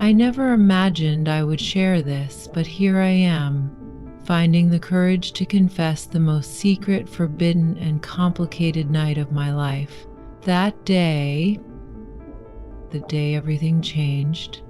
I never imagined I would share this, but here I am, finding the courage to confess the most secret, forbidden, and complicated night of my life. That day, the day everything changed,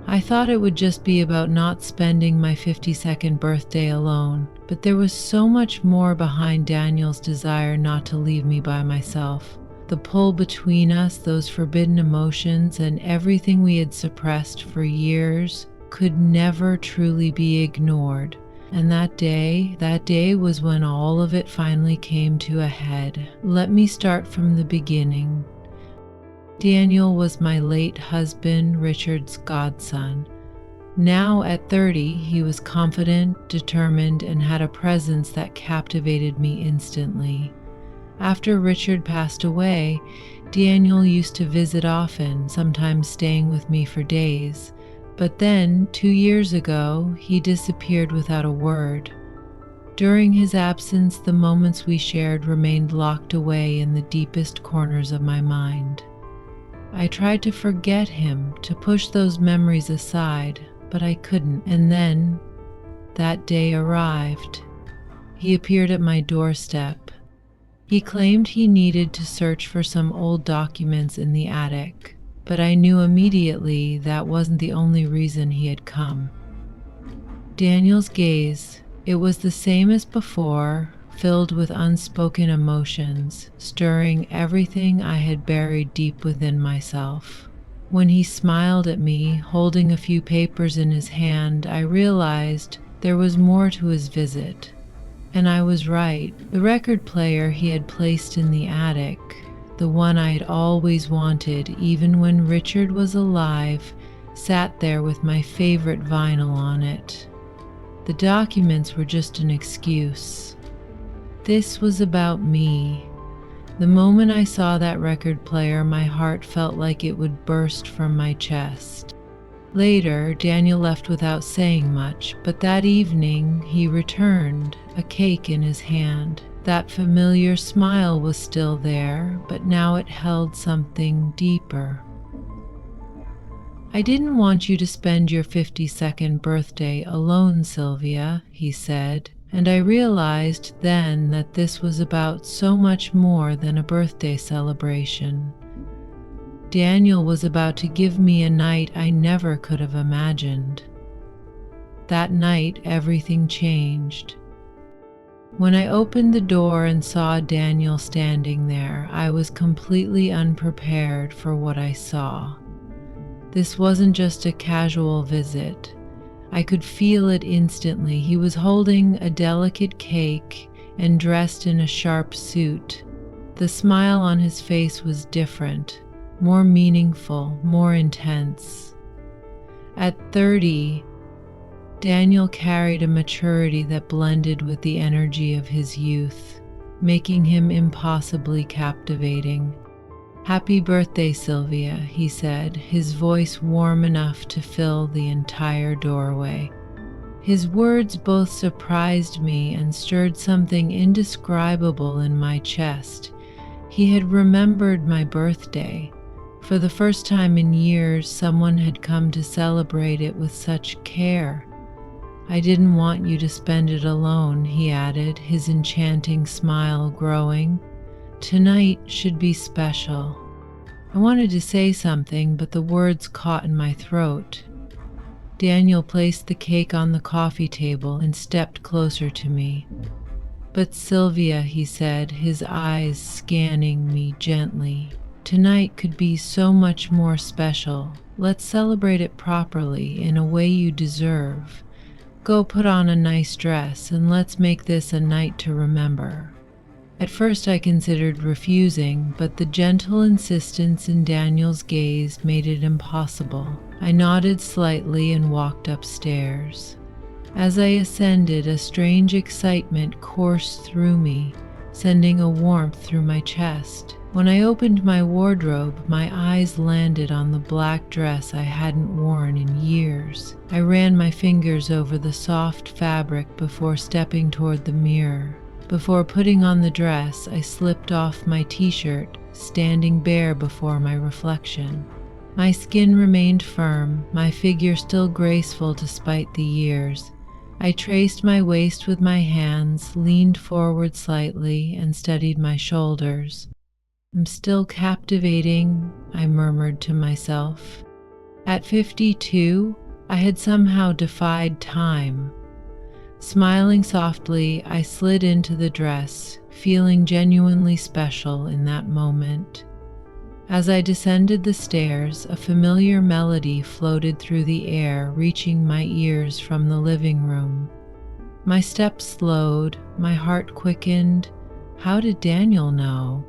I thought it would just be about not spending my 52nd birthday alone, but there was so much more behind Daniel's desire not to leave me by myself. The pull between us, those forbidden emotions, and everything we had suppressed for years could never truly be ignored. And that day was when all of it finally came to a head. Let me start from the beginning. Daniel was my late husband, Richard's godson. Now at 30, he was confident, determined, and had a presence that captivated me instantly. After Richard passed away, Daniel used to visit often, sometimes staying with me for days. But then, 2 years ago, he disappeared without a word. During his absence, the moments we shared remained locked away in the deepest corners of my mind. I tried to forget him, to push those memories aside, but I couldn't. And then, that day arrived. He appeared at my doorstep. He claimed he needed to search for some old documents in the attic, but I knew immediately that wasn't the only reason he had come. Daniel's gaze, it was the same as before, filled with unspoken emotions, stirring everything I had buried deep within myself. When he smiled at me, holding a few papers in his hand, I realized there was more to his visit. And I was right. The record player he had placed in the attic, the one I had always wanted even when Richard was alive, sat there with my favorite vinyl on it. The documents were just an excuse. This was about me. The moment I saw that record player, my heart felt like it would burst from my chest. Later, Daniel left without saying much, but that evening he returned, a cake in his hand. That familiar smile was still there, but now it held something deeper. "I didn't want you to spend your 52nd birthday alone, Sylvia," he said, and I realized then that this was about so much more than a birthday celebration. Daniel was about to give me a night I never could have imagined. That night, everything changed. When I opened the door and saw Daniel standing there, I was completely unprepared for what I saw. This wasn't just a casual visit. I could feel it instantly. He was holding a delicate cake and dressed in a sharp suit. The smile on his face was different, more meaningful, more intense. At 30, Daniel carried a maturity that blended with the energy of his youth, making him impossibly captivating. "Happy birthday, Sylvia," he said, his voice warm enough to fill the entire doorway. His words both surprised me and stirred something indescribable in my chest. He had remembered my birthday. For the first time in years, someone had come to celebrate it with such care. "I didn't want you to spend it alone," he added, his enchanting smile growing. "Tonight should be special." I wanted to say something, but the words caught in my throat. Daniel placed the cake on the coffee table and stepped closer to me. "But Sylvia," he said, his eyes scanning me gently, "tonight could be so much more special. Let's celebrate it properly, in a way you deserve. Go put on a nice dress and let's make this a night to remember." At first I considered refusing, but the gentle insistence in Daniel's gaze made it impossible. I nodded slightly and walked upstairs. As I ascended, a strange excitement coursed through me, sending a warmth through my chest. When I opened my wardrobe, my eyes landed on the black dress I hadn't worn in years. I ran my fingers over the soft fabric before stepping toward the mirror. Before putting on the dress, I slipped off my t-shirt, standing bare before my reflection. My skin remained firm, my figure still graceful despite the years. I traced my waist with my hands, leaned forward slightly, and steadied my shoulders. "I'm still captivating," I murmured to myself. At 52, I had somehow defied time. Smiling softly, I slid into the dress, feeling genuinely special in that moment. As I descended the stairs, a familiar melody floated through the air, reaching my ears from the living room. My steps slowed, my heart quickened. How did Daniel know?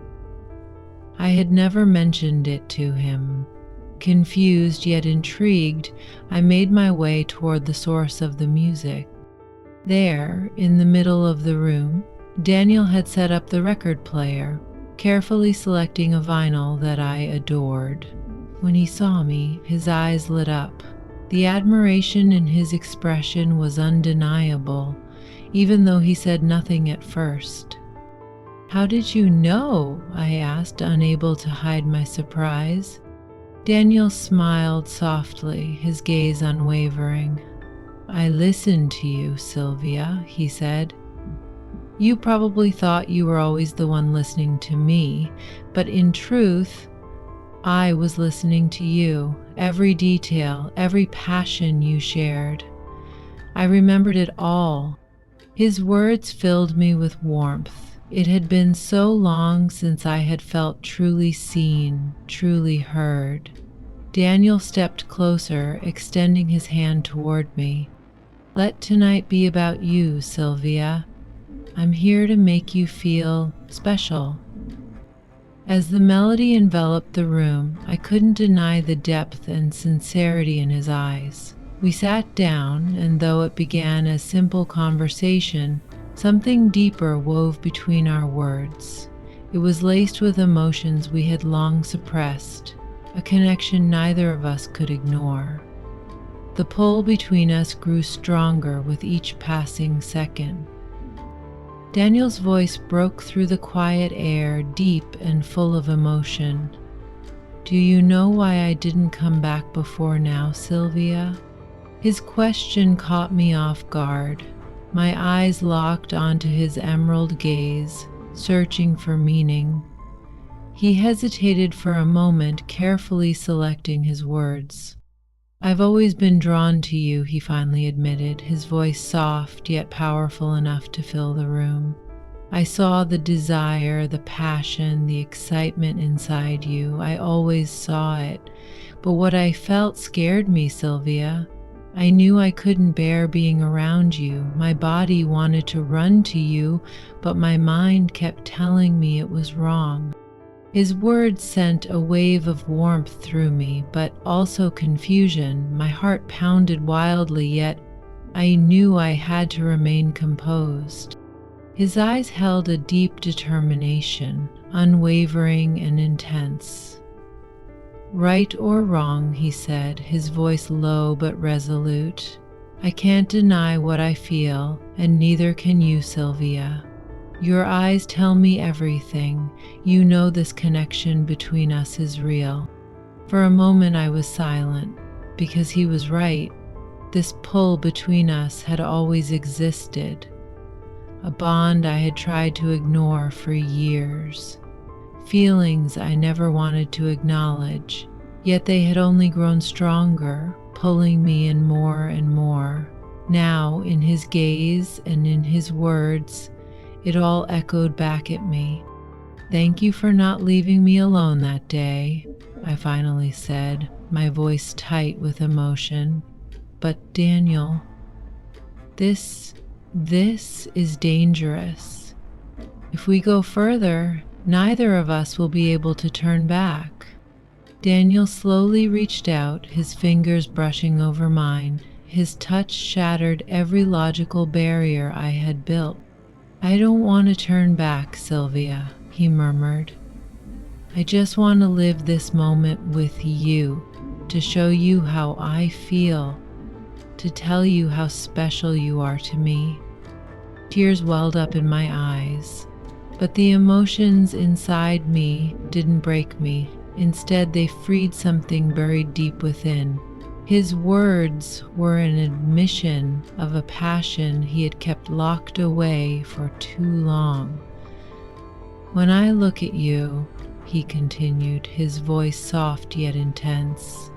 I had never mentioned it to him. Confused yet intrigued, I made my way toward the source of the music. There, in the middle of the room, Daniel had set up the record player, carefully selecting a vinyl that I adored. When he saw me, his eyes lit up. The admiration in his expression was undeniable, even though he said nothing at first. "How did you know?" I asked, unable to hide my surprise. Daniel smiled softly, his gaze unwavering. "I listened to you, Sylvia," he said. "You probably thought you were always the one listening to me, but in truth, I was listening to you, every detail, every passion you shared. I remembered it all." His words filled me with warmth. It had been so long since I had felt truly seen, truly heard. Daniel stepped closer, extending his hand toward me. "Let tonight be about you, Sylvia. I'm here to make you feel special." As the melody enveloped the room, I couldn't deny the depth and sincerity in his eyes. We sat down, and though it began as simple conversation, something deeper wove between our words. It was laced with emotions we had long suppressed, a connection neither of us could ignore. The pull between us grew stronger with each passing second. Daniel's voice broke through the quiet air, deep and full of emotion. "Do you know why I didn't come back before now, Sylvia?" His question caught me off guard. My eyes locked onto his emerald gaze, searching for meaning. He hesitated for a moment, carefully selecting his words. "I've always been drawn to you," he finally admitted, his voice soft yet powerful enough to fill the room. "I saw the desire, the passion, the excitement inside you. I always saw it. But what I felt scared me, Sylvia. I knew I couldn't bear being around you. My body wanted to run to you, but my mind kept telling me it was wrong." His words sent a wave of warmth through me, but also confusion. My heart pounded wildly, yet I knew I had to remain composed. His eyes held a deep determination, unwavering and intense. "Right or wrong," he said, his voice low but resolute, "I can't deny what I feel, and neither can you, Sylvia. Your eyes tell me everything. You know this connection between us is real." For a moment I was silent, because he was right. This pull between us had always existed, a bond I had tried to ignore for years, feelings I never wanted to acknowledge, yet they had only grown stronger, pulling me in more and more. Now, in his gaze and in his words, it all echoed back at me. "Thank you for not leaving me alone that day," I finally said, my voice tight with emotion. "But Daniel, this is dangerous. If we go further, neither of us will be able to turn back." Daniel slowly reached out, his fingers brushing over mine. His touch shattered every logical barrier I had built. "I don't want to turn back, Sylvia," he murmured. "I just want to live this moment with you, to show you how I feel, to tell you how special you are to me." Tears welled up in my eyes, but the emotions inside me didn't break me. Instead, they freed something buried deep within. His words were an admission of a passion he had kept locked away for too long. "When I look at you," he continued, his voice soft yet intense,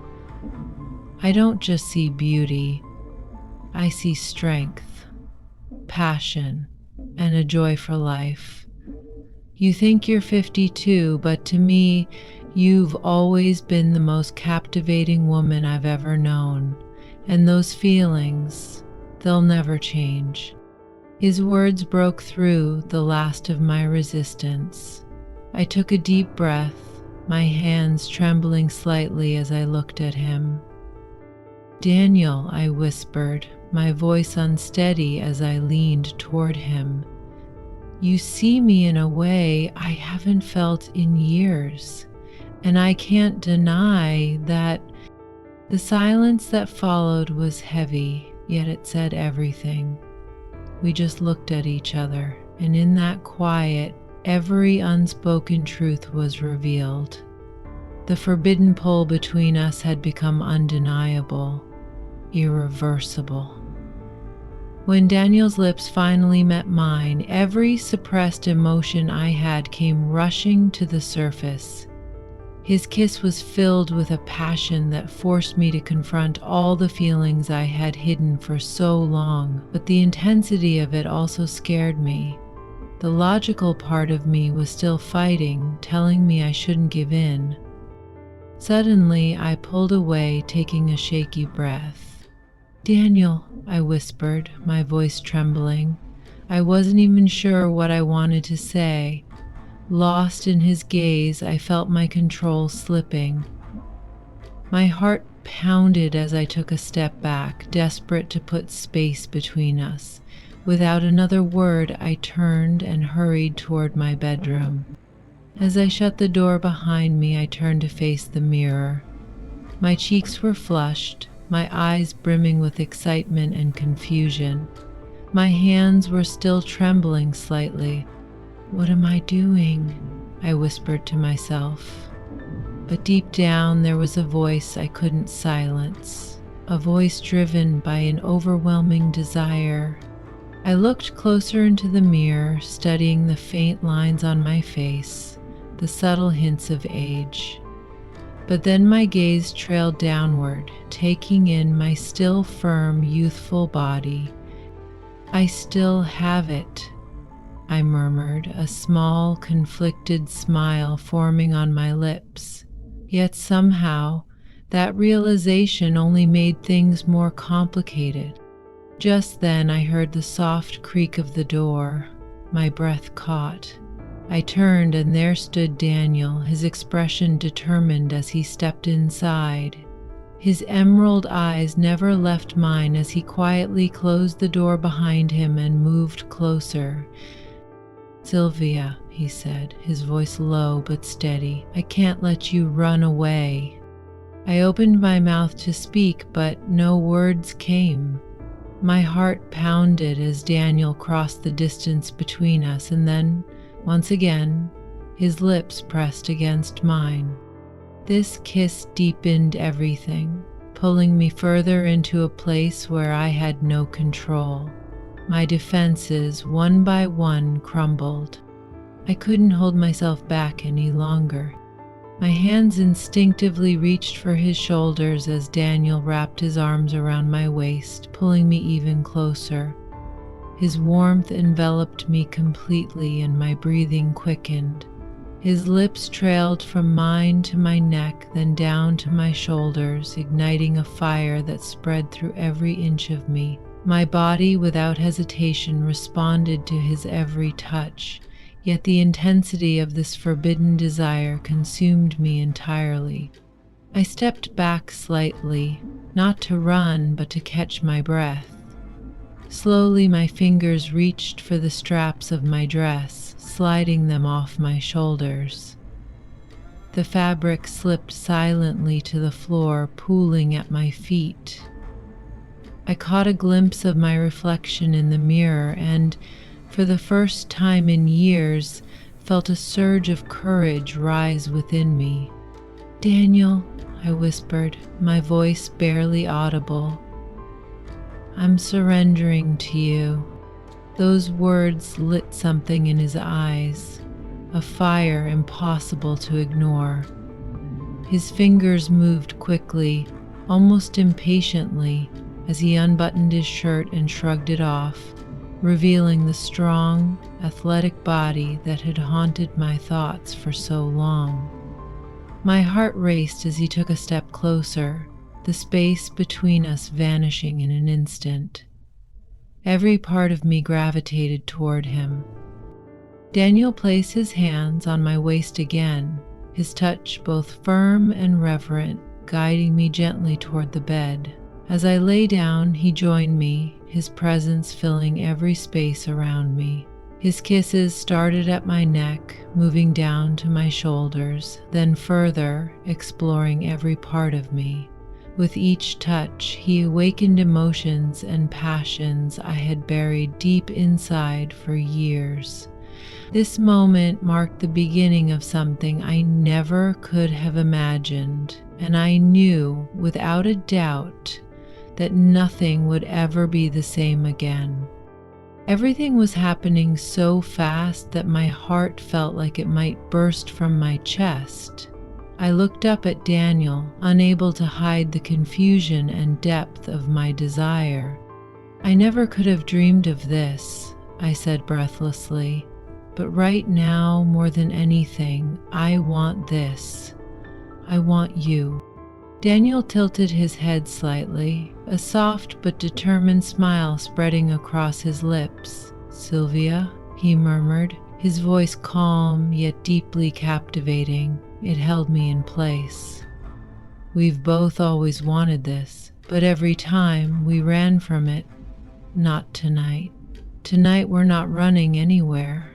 "I don't just see beauty, I see strength, passion, and a joy for life. You think you're 52, but to me, you've always been the most captivating woman I've ever known, and those feelings, they'll never change." His words broke through the last of my resistance. I took a deep breath, my hands trembling slightly as I looked at him. "Daniel," I whispered, my voice unsteady as I leaned toward him. "You see me in a way I haven't felt in years, and I can't deny that." The silence that followed was heavy, yet it said everything. We just looked at each other, and in that quiet, every unspoken truth was revealed. The forbidden pull between us had become undeniable, irreversible. When Daniel's lips finally met mine, every suppressed emotion I had came rushing to the surface. His kiss was filled with a passion that forced me to confront all the feelings I had hidden for so long, but the intensity of it also scared me. The logical part of me was still fighting, telling me I shouldn't give in. Suddenly, I pulled away, taking a shaky breath. "Daniel," I whispered, my voice trembling. I wasn't even sure what I wanted to say. Lost in his gaze, I felt my control slipping. My heart pounded as I took a step back, desperate to put space between us. Without another word, I turned and hurried toward my bedroom. As I shut the door behind me, I turned to face the mirror. My cheeks were flushed, my eyes brimming with excitement and confusion. My hands were still trembling slightly. "What am I doing?" I whispered to myself. But deep down there was a voice I couldn't silence, a voice driven by an overwhelming desire. I looked closer into the mirror, studying the faint lines on my face, the subtle hints of age. But then my gaze trailed downward, taking in my still firm, youthful body. "I still have it," I murmured, a small, conflicted smile forming on my lips. Yet somehow, that realization only made things more complicated. Just then, I heard the soft creak of the door. My breath caught. I turned, and there stood Daniel, his expression determined as he stepped inside. His emerald eyes never left mine as he quietly closed the door behind him and moved closer. "Sylvia," he said, his voice low but steady, "I can't let you run away." I opened my mouth to speak, but no words came. My heart pounded as Daniel crossed the distance between us, and then, once again, his lips pressed against mine. This kiss deepened everything, pulling me further into a place where I had no control. My defenses, one by one, crumbled. I couldn't hold myself back any longer. My hands instinctively reached for his shoulders as Daniel wrapped his arms around my waist, pulling me even closer. His warmth enveloped me completely and my breathing quickened. His lips trailed from mine to my neck, then down to my shoulders, igniting a fire that spread through every inch of me. My body, without hesitation, responded to his every touch, yet the intensity of this forbidden desire consumed me entirely. I stepped back slightly, not to run, but to catch my breath. Slowly, my fingers reached for the straps of my dress, sliding them off my shoulders. The fabric slipped silently to the floor, pooling at my feet. I caught a glimpse of my reflection in the mirror and, for the first time in years, felt a surge of courage rise within me. Daniel, I whispered, my voice barely audible. I'm surrendering to you. Those words lit something in his eyes, a fire impossible to ignore. His fingers moved quickly, almost impatiently, as he unbuttoned his shirt and shrugged it off, revealing the strong, athletic body that had haunted my thoughts for so long. My heart raced as he took a step closer, the space between us vanishing in an instant. Every part of me gravitated toward him. Daniel placed his hands on my waist again, his touch both firm and reverent, guiding me gently toward the bed. As I lay down, he joined me, his presence filling every space around me. His kisses started at my neck, moving down to my shoulders, then further, exploring every part of me. With each touch, he awakened emotions and passions I had buried deep inside for years. This moment marked the beginning of something I never could have imagined, and I knew without a doubt that nothing would ever be the same again. Everything was happening so fast that my heart felt like it might burst from my chest. I looked up at Daniel, unable to hide the confusion and depth of my desire. I never could have dreamed of this, I said breathlessly. But right now, more than anything, I want this. I want you. Daniel tilted his head slightly, a soft but determined smile spreading across his lips. Sylvia, he murmured, his voice calm yet deeply captivating. It held me in place. We've both always wanted this, but every time we ran from it. Not tonight. Tonight we're not running anywhere.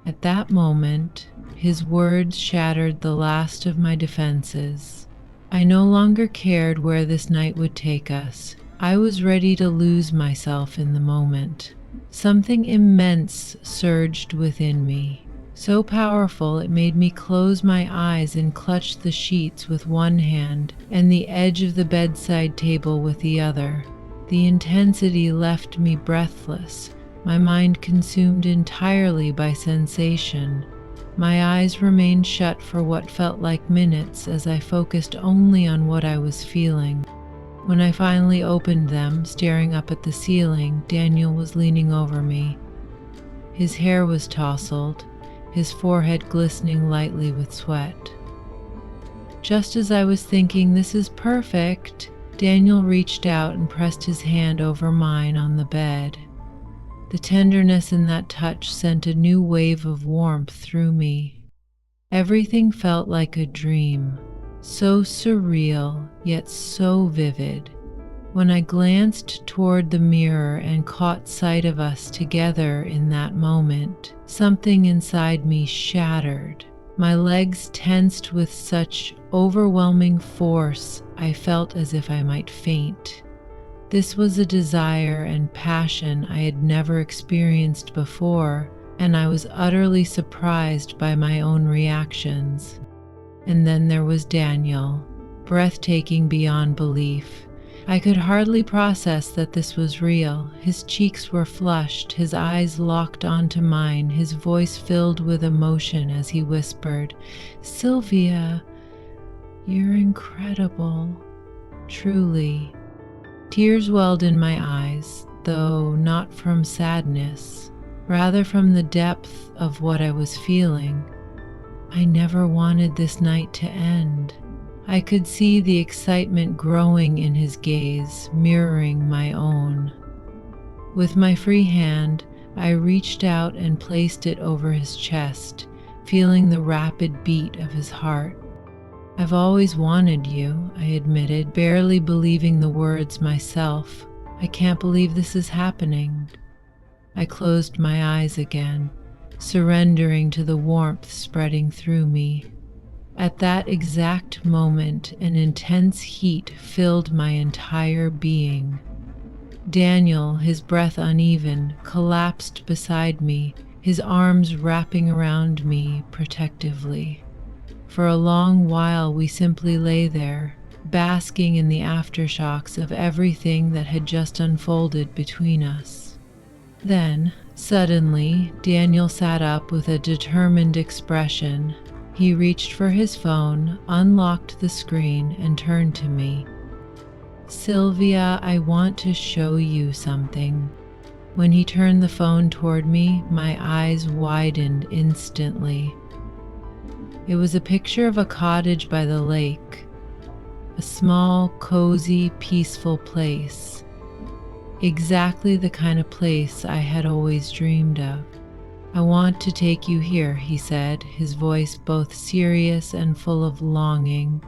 At that moment, his words shattered the last of my defenses. I no longer cared where this night would take us. I was ready to lose myself in the moment. Something immense surged within me, so powerful it made me close my eyes and clutch the sheets with one hand and the edge of the bedside table with the other. The intensity left me breathless, my mind consumed entirely by sensation. My eyes remained shut for what felt like minutes as I focused only on what I was feeling. When I finally opened them, staring up at the ceiling, Daniel was leaning over me. His hair was tousled, his forehead glistening lightly with sweat. Just as I was thinking, this is perfect, Daniel reached out and pressed his hand over mine on the bed. The tenderness in that touch sent a new wave of warmth through me. Everything felt like a dream, so surreal yet so vivid. When I glanced toward the mirror and caught sight of us together in that moment, something inside me shattered. My legs tensed with such overwhelming force, I felt as if I might faint. This was a desire and passion I had never experienced before, and I was utterly surprised by my own reactions. And then there was Daniel, breathtaking beyond belief. I could hardly process that this was real. His cheeks were flushed, his eyes locked onto mine, his voice filled with emotion as he whispered, "Sylvia, you're incredible, truly." Tears welled in my eyes, though not from sadness, rather from the depth of what I was feeling. I never wanted this night to end. I could see the excitement growing in his gaze, mirroring my own. With my free hand, I reached out and placed it over his chest, feeling the rapid beat of his heart. "I've always wanted you," I admitted, barely believing the words myself. "I can't believe this is happening." I closed my eyes again, surrendering to the warmth spreading through me. At that exact moment, an intense heat filled my entire being. Daniel, his breath uneven, collapsed beside me, his arms wrapping around me protectively. For a long while, we simply lay there, basking in the aftershocks of everything that had just unfolded between us. Then, suddenly, Daniel sat up with a determined expression. He reached for his phone, unlocked the screen, and turned to me. "Sylvia, I want to show you something." When he turned the phone toward me, my eyes widened instantly. It was a picture of a cottage by the lake, a small, cozy, peaceful place. Exactly the kind of place I had always dreamed of. "I want to take you here," he said, his voice both serious and full of longing.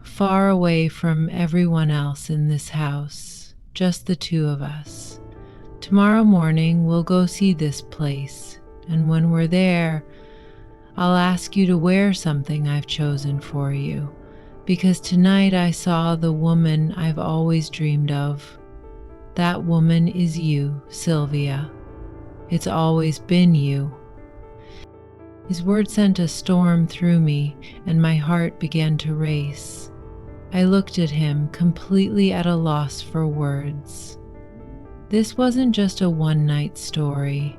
"Far away from everyone else in this house, just the two of us. Tomorrow morning we'll go see this place, and when we're there, I'll ask you to wear something I've chosen for you, because tonight I saw the woman I've always dreamed of. That woman is you, Sylvia. It's always been you." His words sent a storm through me, and my heart began to race. I looked at him, completely at a loss for words. This wasn't just a one-night story.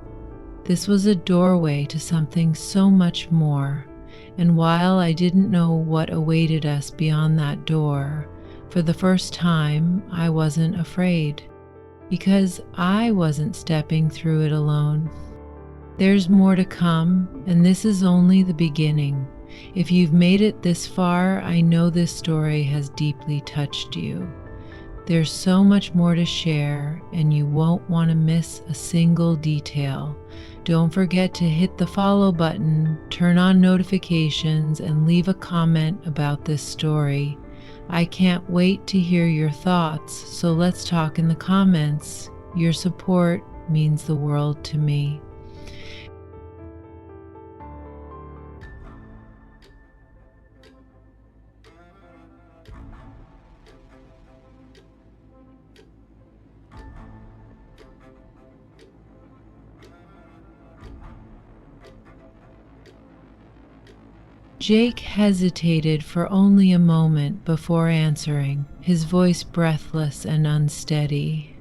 This was a doorway to something so much more, and while I didn't know what awaited us beyond that door, for the first time I wasn't afraid, because I wasn't stepping through it alone. There's more to come, and this is only the beginning. If you've made it this far, I know this story has deeply touched you. There's so much more to share, and you won't want to miss a single detail. Don't forget to hit the follow button, turn on notifications, and leave a comment about this story. I can't wait to hear your thoughts, so let's talk in the comments. Your support means the world to me. Jake hesitated for only a moment before answering, his voice breathless and unsteady.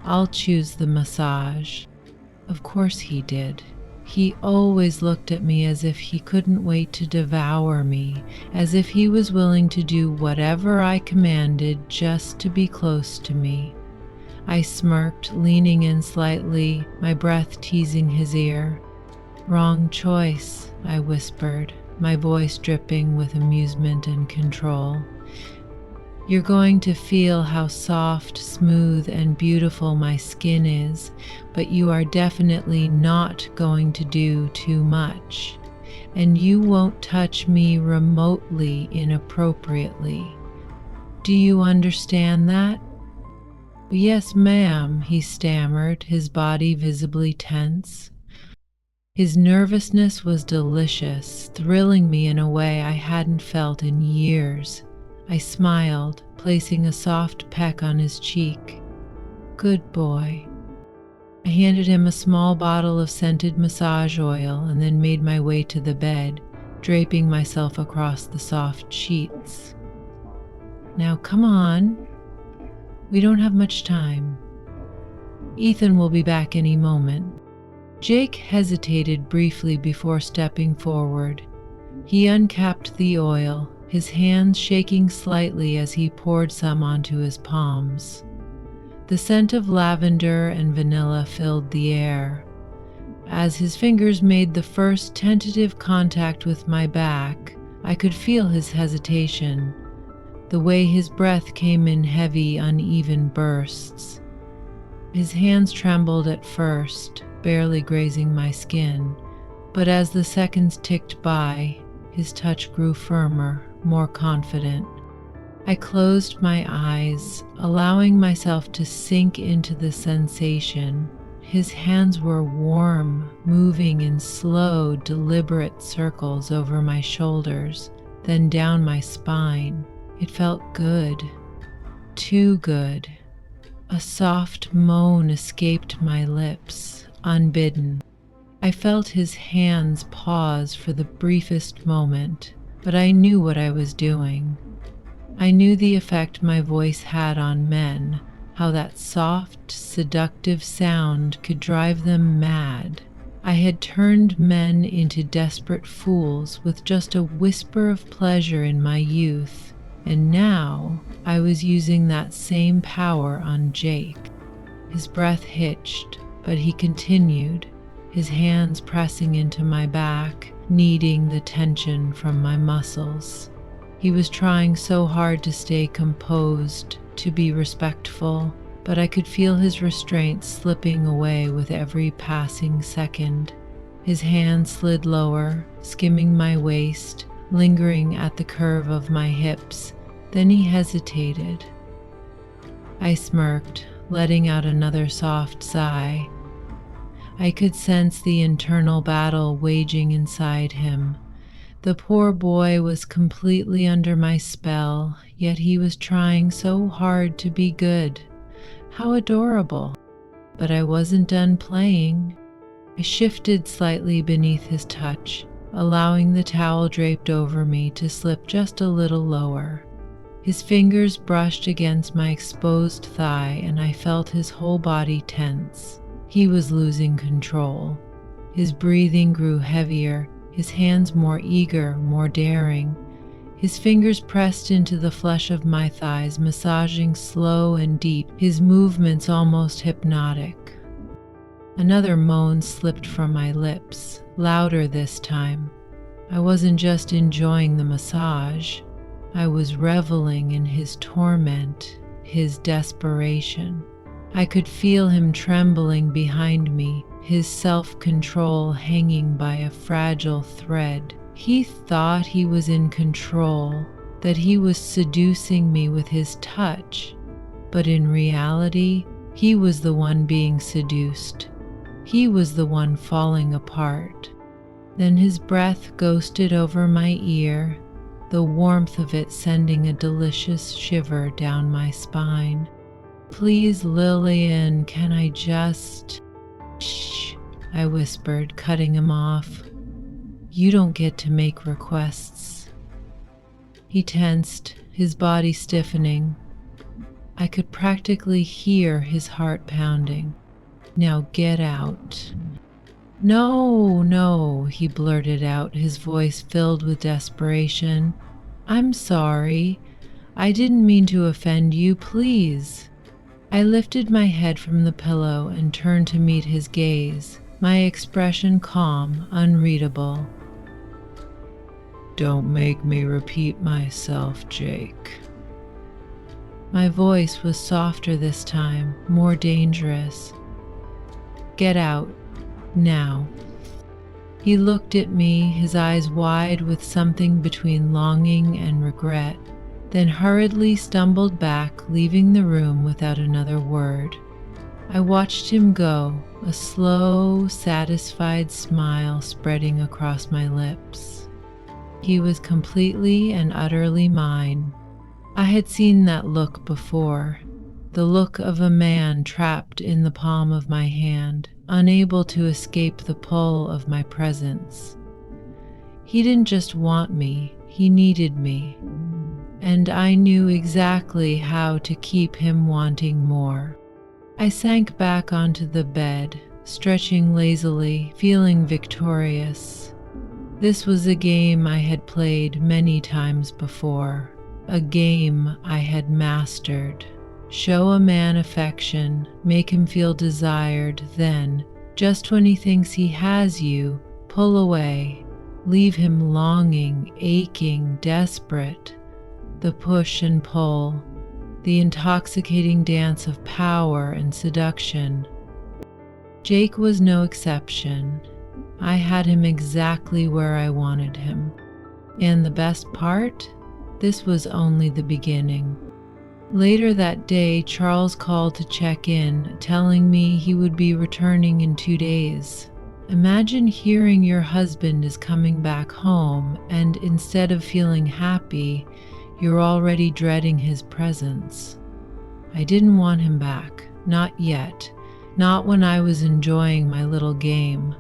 "I'll choose the massage." Of course he did. He always looked at me as if he couldn't wait to devour me, as if he was willing to do whatever I commanded just to be close to me. I smirked, leaning in slightly, my breath teasing his ear. "Wrong choice," I whispered, my voice dripping with amusement and control. "You're going to feel how soft, smooth, and beautiful my skin is, but you are definitely not going to do too much. And you won't touch me remotely inappropriately. Do you understand that?" "Yes, ma'am," he stammered, his body visibly tense. His nervousness was delicious, thrilling me in a way I hadn't felt in years. I smiled, placing a soft peck on his cheek. "Good boy." I handed him a small bottle of scented massage oil and then made my way to the bed, draping myself across the soft sheets. "Now come on. We don't have much time. Ethan will be back any moment." Jake hesitated briefly before stepping forward. He uncapped the oil, his hands shaking slightly as he poured some onto his palms. The scent of lavender and vanilla filled the air. As his fingers made the first tentative contact with my back, I could feel his hesitation, the way his breath came in heavy, uneven bursts. His hands trembled at first, barely grazing my skin, but as the seconds ticked by, his touch grew firmer, more confident. I closed my eyes, allowing myself to sink into the sensation. His hands were warm, moving in slow, deliberate circles over my shoulders, then down my spine. It felt good, too good. A soft moan escaped my lips, unbidden. I felt his hands pause for the briefest moment, but I knew what I was doing. I knew the effect my voice had on men, how that soft, seductive sound could drive them mad. I had turned men into desperate fools with just a whisper of pleasure in my youth, and now I was using that same power on Jake. His breath hitched, but he continued, his hands pressing into my back, kneading the tension from my muscles. He was trying so hard to stay composed, to be respectful, but I could feel his restraint slipping away with every passing second. His hand slid lower, skimming my waist, lingering at the curve of my hips. Then he hesitated. I smirked, letting out another soft sigh. I could sense the internal battle waging inside him. The poor boy was completely under my spell, yet he was trying so hard to be good. How adorable. But I wasn't done playing. I shifted slightly beneath his touch, allowing the towel draped over me to slip just a little lower. His fingers brushed against my exposed thigh, and I felt his whole body tense. He was losing control. His breathing grew heavier, his hands more eager, more daring. His fingers pressed into the flesh of my thighs, massaging slow and deep, his movements almost hypnotic. Another moan slipped from my lips, louder this time. I wasn't just enjoying the massage. I was reveling in his torment, his desperation. I could feel him trembling behind me, his self-control hanging by a fragile thread. He thought he was in control, that he was seducing me with his touch, but in reality, he was the one being seduced. He was the one falling apart. Then his breath ghosted over my ear, the warmth of it sending a delicious shiver down my spine. "Please, Lillian, can I just..." "Shh," I whispered, cutting him off. "You don't get to make requests." He tensed, his body stiffening. I could practically hear his heart pounding. "Now get out." "No, no," he blurted out, his voice filled with desperation. "I'm sorry. I didn't mean to offend you, please." I lifted my head from the pillow and turned to meet his gaze, my expression calm, unreadable. "Don't make me repeat myself, Jake." My voice was softer this time, more dangerous. "Get out, now." He looked at me, his eyes wide with something between longing and regret, then hurriedly stumbled back, leaving the room without another word. I watched him go, a slow, satisfied smile spreading across my lips. He was completely and utterly mine. I had seen that look before, the look of a man trapped in the palm of my hand, unable to escape the pull of my presence. He didn't just want me, he needed me. And I knew exactly how to keep him wanting more. I sank back onto the bed, stretching lazily, feeling victorious. This was a game I had played many times before, a game I had mastered. Show a man affection, make him feel desired, then, just when he thinks he has you, pull away, leave him longing, aching, desperate. The push and pull, the intoxicating dance of power and seduction. Jake was no exception. I had him exactly where I wanted him. And the best part? This was only the beginning. Later that day, Charles called to check in, telling me he would be returning in 2 days. Imagine hearing your husband is coming back home, and instead of feeling happy, you're already dreading his presence. I didn't want him back, not yet, not when I was enjoying my little game.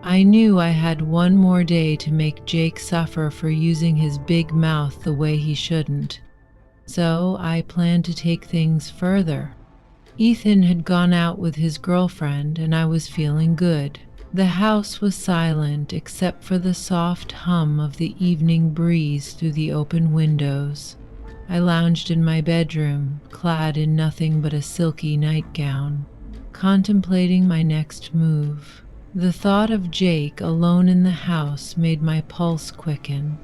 I knew I had one more day to make Jake suffer for using his big mouth the way he shouldn't. So I planned to take things further. Ethan had gone out with his girlfriend and I was feeling good. The house was silent except for the soft hum of the evening breeze through the open windows. I lounged in my bedroom, clad in nothing but a silky nightgown, contemplating my next move. The thought of Jake alone in the house made my pulse quicken.